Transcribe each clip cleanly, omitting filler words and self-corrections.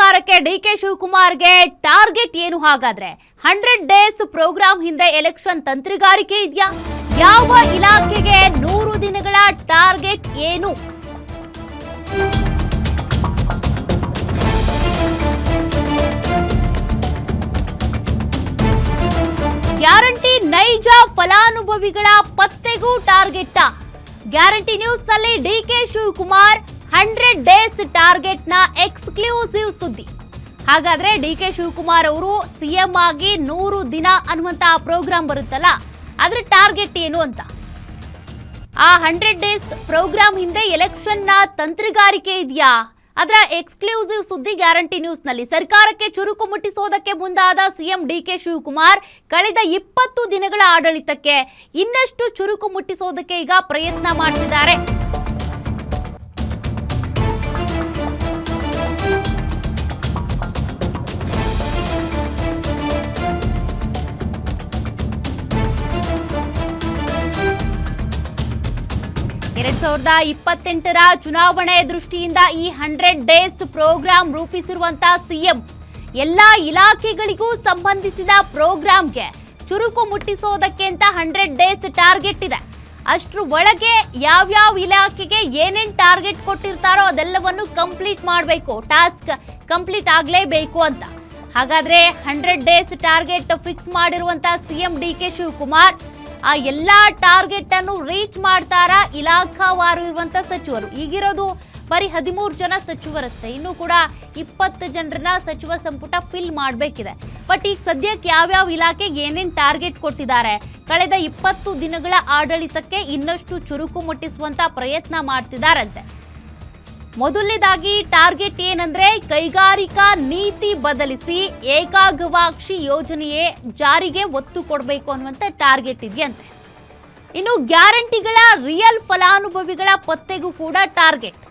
ಸರ್ಕಾರಕ್ಕೆ DK ಶಿವಕುಮಾರ್ಗೆ target ಏನು ಹಾಗಾದ್ರೆ? 100 ಡೇಸ್ ಪ್ರೋಗ್ರಾಂ ಹಿಂದೆ ಎಲೆಕ್ಷನ್ ತಂತ್ರಗಾರಿಕೆ ಇದೆಯಾ? ಯಾವ ಇಲಾಖೆಗೆ 100 ದಿನಗಳ ಟಾರ್ಗೆಟ್ ಏನು? ಗ್ಯಾರಂಟಿ ನೈಜ ಫಲಾನುಭವಿಗಳ ಪತ್ತೆಗೂ ಟಾರ್ಗೆಟ್. ಗ್ಯಾರಂಟಿ ನ್ಯೂಸ್ ನಲ್ಲಿ ಡಿಕೆ ಶಿವಕುಮಾರ್ 100 ಡೇಸ್ ಟಾರ್ಗೆಟ್ ನ ಎಕ್ಸ್ಕ್ಲೂಸಿವ್ ಸುದ್ದಿ. ಹಾಗಾದ್ರೆ ಡಿಕೆ ಶಿವಕುಮಾರ್ ಅವರು ಸಿಎಂ ಆಗಿ 100 ದಿನ ಅನ್ನುವಂತ ಪ್ರೋಗ್ರಾಂ ಬರುತ್ತಲ್ಲ, ಅದ್ರ ಟಾರ್ಗೆಟ್ ಏನು ಅಂತ. ಆ 100 ಡೇಸ್ ಪ್ರೋಗ್ರಾಂ ಹಿಂದೆ ಎಲೆಕ್ಷನ್ ನ ತಂತ್ರಗಾರಿಕೆ ಇದೆಯಾ? ಅದರ ಎಕ್ಸ್ಕ್ಲೂಸಿವ್ ಸುದ್ದಿ ಗ್ಯಾರಂಟಿ ನ್ಯೂಸ್ ನಲ್ಲಿ. ಸರ್ಕಾರಕ್ಕೆ ಚುರುಕು ಮುಟ್ಟಿಸೋದಕ್ಕೆ ಮುಂದಾದ ಸಿಎಂ ಡಿಕೆ ಶಿವಕುಮಾರ್ ಕಳೆದ 20 ದಿನಗಳ ಆಡಳಿತಕ್ಕೆ ಇನ್ನಷ್ಟು ಚುರುಕು ಮುಟ್ಟಿಸೋದಕ್ಕೆ ಈಗ ಪ್ರಯತ್ನ ಮಾಡ್ತಿದ್ದಾರೆ. ಎರಡ್ 2028ರ ಚುನಾವಣೆ ದೃಷ್ಟಿಯಿಂದ ಈ 100 ಡೇಸ್ ಪ್ರೋಗ್ರಾಂ ರೂಪಿಸಿರುವಂತಹ ಸಿಎಂ ಎಲ್ಲಾ ಇಲಾಖೆಗಳಿಗೂ ಸಂಬಂಧಿಸಿದ ಪ್ರೋಗ್ರಾಂಗೆ ಚುರುಕು ಮುಟ್ಟಿಸೋದಕ್ಕೆ ಅಂತ 100 ಡೇಸ್ ಟಾರ್ಗೆಟ್ ಇದೆ. ಅಷ್ಟರ ಒಳಗೆ ಯಾವ್ಯಾವ ಇಲಾಖೆಗೆ ಏನೇನ್ ಟಾರ್ಗೆಟ್ ಕೊಟ್ಟಿರ್ತಾರೋ ಅದೆಲ್ಲವನ್ನು ಕಂಪ್ಲೀಟ್ ಮಾಡಬೇಕು, ಟಾಸ್ಕ್ ಕಂಪ್ಲೀಟ್ ಆಗಲೇಬೇಕು ಅಂತ. ಹಾಗಾದ್ರೆ 100 ಡೇಸ್ ಟಾರ್ಗೆಟ್ ಫಿಕ್ಸ್ ಮಾಡಿರುವಂತಹ ಸಿಎಂ ಡಿಕೆ ಶಿವಕುಮಾರ್ ಆ ಎಲ್ಲಾ ಟಾರ್ಗೆಟ್ ಅನ್ನು ರೀಚ್ ಮಾಡ್ತಾರಾ ಇಲಾಖಾವಾರು ಇರುವಂತ ಸಚಿವರು? ಈಗಿರೋದು ಬರೀ 13 ಜನ ಸಚಿವರಷ್ಟೇ, ಇನ್ನು ಕೂಡ 20 ಜನರನ್ನ ಸಚಿವ ಸಂಪುಟ ಫಿಲ್ ಮಾಡಬೇಕಿದೆ. ಬಟ್ ಈಗ ಸದ್ಯಕ್ಕೆ ಯಾವ್ಯಾವ ಇಲಾಖೆಗೆ ಏನೇನ್ ಟಾರ್ಗೆಟ್ ಕೊಟ್ಟಿದ್ದಾರೆ, ಕಳೆದ 20 ದಿನಗಳ ಆಡಳಿತಕ್ಕೆ ಇನ್ನಷ್ಟು ಚುರುಕು ಮುಟ್ಟಿಸುವಂತ ಪ್ರಯತ್ನ ಮಾಡ್ತಿದ್ದಾರಂತೆ. ಮೊದಲನೇದಾಗಿ ಟಾರ್ಗೆಟ್ ಏನಂದ್ರೆ ಕೈಗಾರಿಕಾ ನೀತಿ ಬದಲಿಸಿ ಏಕಗವಾಕ್ಷಿ ಯೋಜನೆಯೇ ಜಾರಿಗೆ ಒತ್ತು ಕೊಡಬೇಕು ಅನ್ನುವಂತ ಟಾರ್ಗೆಟ್ ಇದೆಯಂತೆ. ಇನ್ನು ಗ್ಯಾರಂಟಿಗಳ ರಿಯಲ್ ಫಲಾನುಭವಿಗಳ ಪತ್ತೆಗೂ ಕೂಡ ಟಾರ್ಗೆಟ್.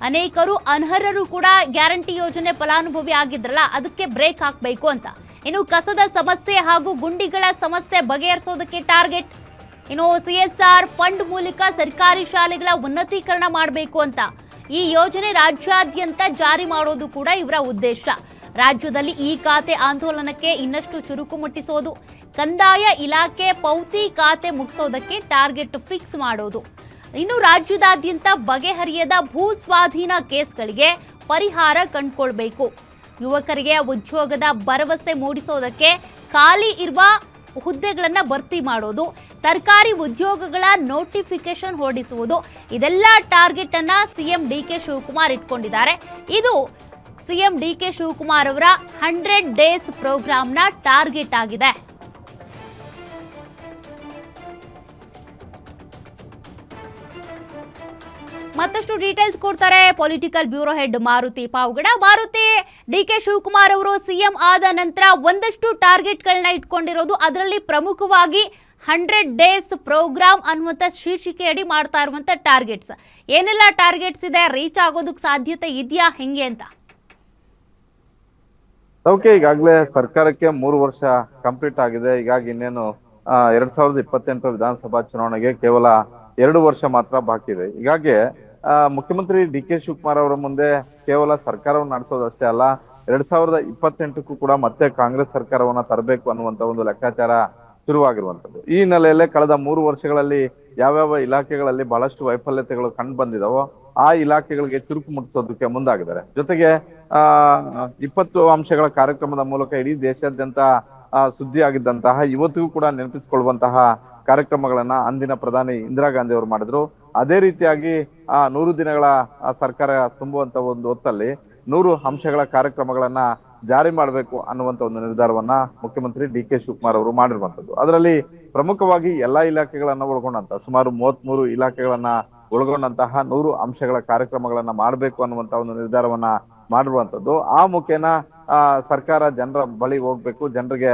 ಅನೇಕರು ಅನರ್ಹರು ಕೂಡ ಗ್ಯಾರಂಟಿ ಯೋಜನೆ ಫಲಾನುಭವಿ ಆಗಿದ್ರಲ್ಲ, ಅದಕ್ಕೆ ಬ್ರೇಕ್ ಹಾಕಬೇಕು ಅಂತ. ಇನ್ನು ಕಸದ ಸಮಸ್ಯೆ ಹಾಗೂ ಗುಂಡಿಗಳ ಸಮಸ್ಯೆ ಬಗೆಹರಿಸೋದಕ್ಕೆ ಟಾರ್ಗೆಟ್. ಇನ್ನು CSR ಫಂಡ್ ಮೂಲಕ ಸರ್ಕಾರಿ ಶಾಲೆಗಳ ಉನ್ನತೀಕರಣ ಮಾಡಬೇಕು ಅಂತ. ಈ ಯೋಜನೆ ರಾಜ್ಯಾದ್ಯಂತ ಜಾರಿ ಮಾಡೋದು ಕೂಡ ಇವರ ಉದ್ದೇಶ. ರಾಜ್ಯದಲ್ಲಿ ಈ ಖಾತೆ ಆಂದೋಲನಕ್ಕೆ ಇನ್ನಷ್ಟು ಚುರುಕು ಮುಟ್ಟಿಸೋದು, ಕಂದಾಯ ಇಲಾಖೆ ಪೌತಿ ಖಾತೆ ಮುಗಿಸೋದಕ್ಕೆ ಟಾರ್ಗೆಟ್ ಫಿಕ್ಸ್ ಮಾಡೋದು. ಇನ್ನು ರಾಜ್ಯದಾದ್ಯಂತ ಬಗೆಹರಿಯದ ಭೂ ಸ್ವಾಧೀನ ಕೇಸ್ಗಳಿಗೆ ಪರಿಹಾರ ಕಂಡುಕೊಳ್ಬೇಕು. ಯುವಕರಿಗೆ ಉದ್ಯೋಗದ ಭರವಸೆ ಮೂಡಿಸೋದಕ್ಕೆ ಖಾಲಿ ಇರುವ ಹುದ್ದೆಗಳನ್ನು ಭರ್ತಿ ಮಾಡೋದು, ಸರ್ಕಾರಿ ಉದ್ಯೋಗಗಳ ನೋಟಿಫಿಕೇಶನ್ ಹೊರಡಿಸುವುದು, ಇದೆಲ್ಲ ಟಾರ್ಗೆಟ್ ಅನ್ನ ಸಿಎಂ ಡಿಕೆ ಶಿವಕುಮಾರ್ ಇಟ್ಕೊಂಡಿದ್ದಾರೆ. ಇದು ಸಿಎಂ ಡಿಕೆ ಶಿವಕುಮಾರ್ ಅವರ 100 ಡೇಸ್ ಪ್ರೋಗ್ರಾಂನ ಟಾರ್ಗೆಟ್ ಆಗಿದೆ. ಮತ್ತಷ್ಟು ಡೀಟೇಲ್ಸ್ ಕೊಡ್ತಾರೆ political bureau head Maruti Pavagada. Maruti, DK Shivakumar ಅವರು ಸಿಎಂ ಆದ ನಂತರ ಒಂದಷ್ಟು ಟಾರ್ಗೆಟ್ಗಳನ್ನ ಇಟ್ಕೊಂಡಿರೋದು, ಅದರಲ್ಲಿ ಪ್ರಮುಖವಾಗಿ 100 ಡೇಸ್ ಪ್ರೋಗ್ರಾಮ್ ಅನ್ನುವಂಥ ಶೀರ್ಷಿಕೆಯಡಿ ಮಾಡ್ತಾ ಇರುವಂತ ಟಾರ್ಗೆಟ್ಸ್. ಏನೆಲ್ಲ ಟಾರ್ಗೆಟ್ಸ್ ಇದೆ, ರೀಚ್ ಆಗೋದಕ್ಕೆ ಸಾಧ್ಯತೆ ಇದೆಯಾ, ಹೆಂಗೆ ಅಂತ? ಓಕೆ, ಈಗಾಗಲೇ ಸರ್ಕಾರಕ್ಕೆ 3 ವರ್ಷ ಕಂಪ್ಲೀಟ್ ಆಗಿದೆ. ಹೀಗಾಗಿ ಇನ್ನೇನು 2028 ವಿಧಾನಸಭಾ ಚುನಾವಣೆಗೆ ಕೇವಲ 2 ವರ್ಷ ಮಾತ್ರ ಬಾಕಿ ಇದೆ. ಹೀಗಾಗಿ ಮುಖ್ಯಮಂತ್ರಿ ಡಿಕೆ ಶಿವಕುಮಾರ್ ಅವರ ಮುಂದೆ ಕೇವಲ ಸರ್ಕಾರವನ್ನು ನಡೆಸೋದಷ್ಟೇ ಅಲ್ಲ, 2028ಕ್ಕೂ ಕೂಡ ಮತ್ತೆ ಕಾಂಗ್ರೆಸ್ ಸರ್ಕಾರವನ್ನ ತರಬೇಕು ಅನ್ನುವಂತ ಒಂದು ಲೆಕ್ಕಾಚಾರ ಶುರುವಾಗಿರುವಂತದ್ದು. ಈ ಹಿನ್ನೆಲೆಯಲ್ಲೇ ಕಳೆದ 3 ವರ್ಷಗಳಲ್ಲಿ ಯಾವ್ಯಾವ ಇಲಾಖೆಗಳಲ್ಲಿ ಬಹಳಷ್ಟು ವೈಫಲ್ಯತೆಗಳು ಕಂಡು ಬಂದಿದಾವೋ ಆ ಇಲಾಖೆಗಳಿಗೆ ಚುರುಕು ಮುಟ್ಟಿಸೋದಕ್ಕೆ ಮುಂದಾಗಿದ್ದಾರೆ. ಜೊತೆಗೆ 20 ಅಂಶಗಳ ಕಾರ್ಯಕ್ರಮದ ಮೂಲಕ ಇಡೀ ದೇಶಾದ್ಯಂತ ಸುದ್ದಿ ಆಗಿದ್ದಂತಹ, ಇವತ್ತಿಗೂ ಕೂಡ ನೆನಪಿಸಿಕೊಳ್ಳುವಂತಹ ಕಾರ್ಯಕ್ರಮಗಳನ್ನ ಅಂದಿನ ಪ್ರಧಾನಿ ಇಂದಿರಾ ಗಾಂಧಿ ಅವರು ಮಾಡಿದ್ರು. ಅದೇ ರೀತಿಯಾಗಿ 100 ದಿನಗಳ ಸರ್ಕಾರ ತುಂಬುವಂತ ಒಂದು ಹೊತ್ತಲ್ಲಿ 100 ಅಂಶಗಳ ಕಾರ್ಯಕ್ರಮಗಳನ್ನ ಜಾರಿ ಮಾಡಬೇಕು ಅನ್ನುವಂತ ಒಂದು ನಿರ್ಧಾರವನ್ನ ಮುಖ್ಯಮಂತ್ರಿ ಡಿಕೆ ಶಿವಕುಮಾರ್ ಅವರು ಮಾಡಿರುವಂತದ್ದು. ಅದರಲ್ಲಿ ಪ್ರಮುಖವಾಗಿ ಎಲ್ಲಾ ಇಲಾಖೆಗಳನ್ನ ಒಳಗೊಂಡಂತ ಸುಮಾರು 33 ಇಲಾಖೆಗಳನ್ನ ಒಳಗೊಂಡಂತಹ 100 ಅಂಶಗಳ ಕಾರ್ಯಕ್ರಮಗಳನ್ನ ಮಾಡಬೇಕು ಅನ್ನುವಂತ ಒಂದು ನಿರ್ಧಾರವನ್ನ ಮಾಡಿರುವಂತದ್ದು. ಆ ಮುಖೇನ ಸರ್ಕಾರ ಜನರ ಬಳಿ ಹೋಗ್ಬೇಕು, ಜನರಿಗೆ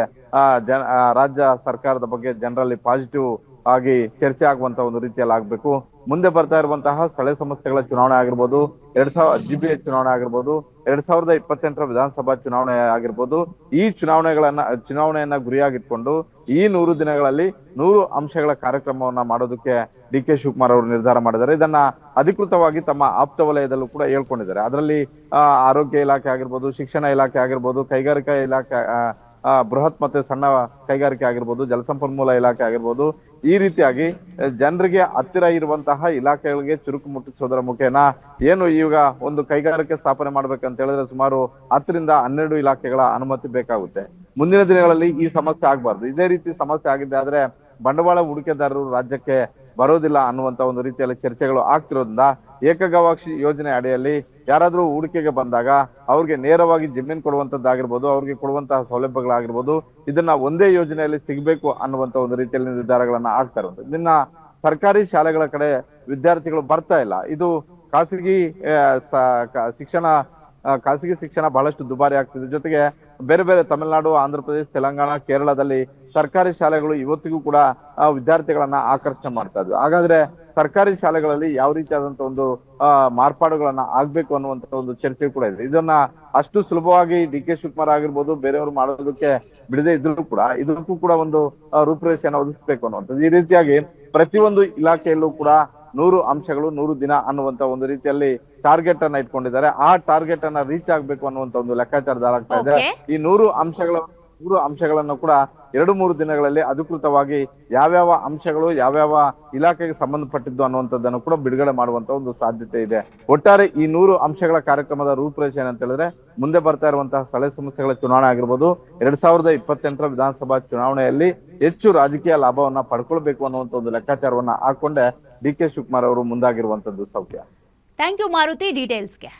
ರಾಜ್ಯ ಸರ್ಕಾರದ ಬಗ್ಗೆ ಜನರಲ್ಲಿ ಪಾಸಿಟಿವ್ ಆಗಿ ಚರ್ಚೆ ಆಗುವಂತ ಒಂದು ರೀತಿಯಲ್ಲಿ ಆಗ್ಬೇಕು. ಮುಂದೆ ಬರ್ತಾ ಇರುವಂತಹ ಸ್ಥಳೀಯ ಸಂಸ್ಥೆಗಳ ಚುನಾವಣೆ ಆಗಿರ್ಬೋದು, GBA ಚುನಾವಣೆ ಆಗಿರ್ಬೋದು, 2028ರ ವಿಧಾನಸಭಾ ಚುನಾವಣೆ ಆಗಿರ್ಬೋದು, ಈ ಚುನಾವಣೆಯನ್ನ ಗುರಿಯಾಗಿಟ್ಕೊಂಡು ಈ 100 ದಿನಗಳಲ್ಲಿ 100 ಅಂಶಗಳ ಕಾರ್ಯಕ್ರಮವನ್ನ ಮಾಡೋದಕ್ಕೆ DK ಶಿವಕುಮಾರ್ ಅವರು ನಿರ್ಧಾರ ಮಾಡಿದ್ದಾರೆ. ಇದನ್ನ ಅಧಿಕೃತವಾಗಿ ತಮ್ಮ ಆಪ್ತ ವಲಯದಲ್ಲೂ ಕೂಡ ಹೇಳ್ಕೊಂಡಿದ್ದಾರೆ. ಅದರಲ್ಲಿ ಆರೋಗ್ಯ ಇಲಾಖೆ ಆಗಿರ್ಬೋದು, ಶಿಕ್ಷಣ ಇಲಾಖೆ ಆಗಿರ್ಬೋದು, ಕೈಗಾರಿಕಾ ಇಲಾಖೆ, ಬೃಹತ್ ಮತ್ತೆ ಸಣ್ಣ ಕೈಗಾರಿಕೆ ಆಗಿರ್ಬೋದು, ಜಲಸಂಪನ್ಮೂಲ ಇಲಾಖೆ ಆಗಿರ್ಬೋದು, ಈ ರೀತಿಯಾಗಿ ಜನರಿಗೆ ಹತ್ತಿರ ಇರುವಂತಹ ಇಲಾಖೆಗಳಿಗೆ ಚುರುಕು ಮುಟ್ಟಿಸೋದರ ಮುಖೇನ ಏನು ಈಗ ಒಂದು ಕೈಗಾರಿಕೆ ಸ್ಥಾಪನೆ ಮಾಡ್ಬೇಕಂತ ಹೇಳಿದ್ರೆ ಸುಮಾರು 10ರಿಂದ 12 ಇಲಾಖೆಗಳ ಅನುಮತಿ ಬೇಕಾಗುತ್ತೆ. ಮುಂದಿನ ದಿನಗಳಲ್ಲಿ ಈ ಸಮಸ್ಯೆ ಆಗ್ಬಾರ್ದು. ಇದೇ ರೀತಿ ಸಮಸ್ಯೆ ಆಗಿದ್ದೆ ಆದ್ರೆ ಬಂಡವಾಳ ಹೂಡಿಕೆದಾರರು ರಾಜ್ಯಕ್ಕೆ ಬರೋದಿಲ್ಲ ಅನ್ನುವಂತ ಒಂದು ರೀತಿಯಲ್ಲಿ ಚರ್ಚೆಗಳು ಆಗ್ತಿರೋದ್ರಿಂದ ಏಕಗವಾಕ್ಷಿ ಯೋಜನೆ ಅಡಿಯಲ್ಲಿ ಯಾರಾದ್ರೂ ಹೂಡಿಕೆಗೆ ಬಂದಾಗ ಅವ್ರಿಗೆ ನೇರವಾಗಿ ಜಮೀನು ಕೊಡುವಂತದ್ದಾಗಿರ್ಬೋದು, ಅವ್ರಿಗೆ ಕೊಡುವಂತಹ ಸೌಲಭ್ಯಗಳಾಗಿರ್ಬೋದು, ಇದನ್ನ ಒಂದೇ ಯೋಜನೆಯಲ್ಲಿ ಸಿಗಬೇಕು ಅನ್ನುವಂತ ಒಂದು ರೀತಿಯಲ್ಲಿ ನಿರ್ಧಾರಗಳನ್ನ ಆಗ್ತಾ ಇರೋದು. ಇದನ್ನ ಸರ್ಕಾರಿ ಶಾಲೆಗಳ ಕಡೆ ವಿದ್ಯಾರ್ಥಿಗಳು ಬರ್ತಾ ಇಲ್ಲ. ಇದು ಖಾಸಗಿ ಶಿಕ್ಷಣ ಬಹಳಷ್ಟು ದುಬಾರಿ ಆಗ್ತಿದೆ. ಜೊತೆಗೆ ಬೇರೆ ಬೇರೆ ತಮಿಳುನಾಡು, ಆಂಧ್ರ ಪ್ರದೇಶ, ತೆಲಂಗಾಣ, ಕೇರಳದಲ್ಲಿ ಸರ್ಕಾರಿ ಶಾಲೆಗಳು ಇವತ್ತಿಗೂ ಕೂಡ ವಿದ್ಯಾರ್ಥಿಗಳನ್ನ ಆಕರ್ಷಣೆ ಮಾಡ್ತಾ ಇದ್ವು. ಹಾಗಾದ್ರೆ ಸರ್ಕಾರಿ ಶಾಲೆಗಳಲ್ಲಿ ಯಾವ ರೀತಿಯಾದಂತ ಒಂದು ಮಾರ್ಪಾಡುಗಳನ್ನ ಆಗ್ಬೇಕು ಅನ್ನುವಂತ ಒಂದು ಚರ್ಚೆ ಕೂಡ ಇದೆ. ಇದನ್ನ ಅಷ್ಟು ಸುಲಭವಾಗಿ DK ಶಿವಕುಮಾರ್ ಆಗಿರ್ಬೋದು, ಬೇರೆಯವರು ಮಾಡೋದಕ್ಕೆ ಬಿಡದೆ ಇದ್ರೂ ಕೂಡ ಇದಕ್ಕೂ ಕೂಡ ಒಂದು ರೂಪುರೇಷೆಯನ್ನು ಒದಗಿಸ್ಬೇಕು ಅನ್ನುವಂಥದ್ದು. ಈ ರೀತಿಯಾಗಿ ಪ್ರತಿಯೊಂದು ಇಲಾಖೆಯಲ್ಲೂ ಕೂಡ 100 ಅಂಶಗಳು 100 ದಿನ ಅನ್ನುವಂತ ಒಂದು ರೀತಿಯಲ್ಲಿ ಟಾರ್ಗೆಟ್ ಅನ್ನ ಇಟ್ಕೊಂಡಿದ್ದಾರೆ. ಆ ಟಾರ್ಗೆಟ್ ಅನ್ನ ರೀಚ್ ಆಗ್ಬೇಕು ಅನ್ನುವಂತ ಒಂದು ಲೆಕ್ಕಾಚಾರದಾರಾಗ್ತಾ ಇದೆ. ಈ 100 ಅಂಶಗಳನ್ನು ಕೂಡ 2-3 ದಿನಗಳಲ್ಲಿ ಅಧಿಕೃತವಾಗಿ ಯಾವ್ಯಾವ ಅಂಶಗಳು ಯಾವ್ಯಾವ ಇಲಾಖೆಗೆ ಸಂಬಂಧಪಟ್ಟಿದ್ದು ಅನ್ನುವಂಥದ್ದನ್ನು ಕೂಡ ಬಿಡುಗಡೆ ಮಾಡುವಂತ ಒಂದು ಸಾಧ್ಯತೆ ಇದೆ. ಒಟ್ಟಾರೆ ಈ 100 ಅಂಶಗಳ ಕಾರ್ಯಕ್ರಮದ ರೂಪುರೇಷೆ ಏನಂತ ಹೇಳಿದ್ರೆ ಮುಂದೆ ಬರ್ತಾ ಇರುವಂತಹ ಸ್ಥಳೀಯ ಸಂಸ್ಥೆಗಳ ಚುನಾವಣೆ ಆಗಿರ್ಬೋದು, 2028ರ ವಿಧಾನಸಭಾ ಚುನಾವಣೆಯಲ್ಲಿ ಹೆಚ್ಚು ರಾಜಕೀಯ ಲಾಭವನ್ನ ಪಡ್ಕೊಳ್ಬೇಕು ಅನ್ನುವಂತ ಒಂದು ಲೆಕ್ಕಾಚಾರವನ್ನ ಹಾಕೊಂಡೆ DK ಶಿವಕುಮಾರ್ ಅವರು ಮುಂದಾಗಿರುವಂತದ್ದು. ಸೌಖ್ಯ. Thank you Maruti ಡೀಟೇಲ್ಸ್ಗೆ.